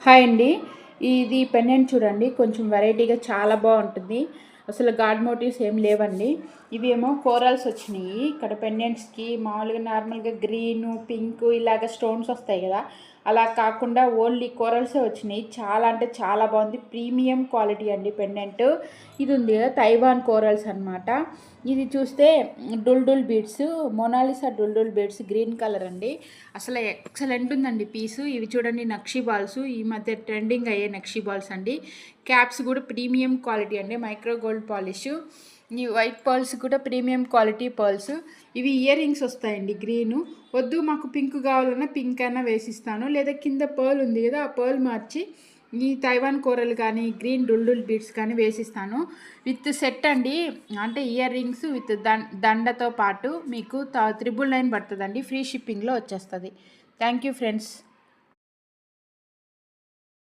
Hi అండి. ఇది pendant చూడండి. కొంచెం వెరైటీగా చాలా బాగుంటుంది. అసలు గాడ్ మోటివ్స్ ఏం లేవండి. ఇవి ఏమో కోరల్స్ వచ్చినాయి. ఇక్కడ పెండెంట్స్కి మామూలుగా నార్మల్గా గ్రీను పింక్ ఇలాగ స్టోన్స్ వస్తాయి కదా, అలా కాకుండా ఓన్లీ కోరల్సే వచ్చినాయి. చాలా అంటే చాలా బాగుంది. ప్రీమియం క్వాలిటీ అండి పెండెంట్. ఇది ఉంది కదా తైవాన్ కోరల్స్ అనమాట. ఇది చూస్తే dull beads, Mona Lisa dull beads green colour అండి. అసలు ఎక్సలెంట్ ఉందండి పీసు. ఇవి చూడండి నక్షీ బాల్స్, ఈ మధ్య ట్రెండింగ్ అయ్యే నక్షీ బాల్స్ అండి. క్యాప్స్ కూడా ప్రీమియం క్వాలిటీ అండి, మైక్రో గోల్డ్ పాలిష్. ఈ వైట్ పర్ల్స్ కూడా ప్రీమియం క్వాలిటీ పర్ల్స్. ఇవి ఇయర్ రింగ్స్ వస్తాయండి గ్రీను. వద్దు మాకు పింక్ కావాలన్నా పింక్ అయినా వేసిస్తాను, లేదా కింద పర్ల్ ఉంది కదా ఆ పర్ల్ మార్చి ఈ తైవాన్ కోరల్ కానీ గ్రీన్ డుల్ బీడ్స్ కానీ వేసిస్తాను. విత్ సెట్ అండి, అంటే ఇయర్ రింగ్స్ విత్ దండతో పాటు మీకు 999 పడుతుందండి. ఫ్రీ షిప్పింగ్లో వచ్చేస్తుంది. Thank you friends.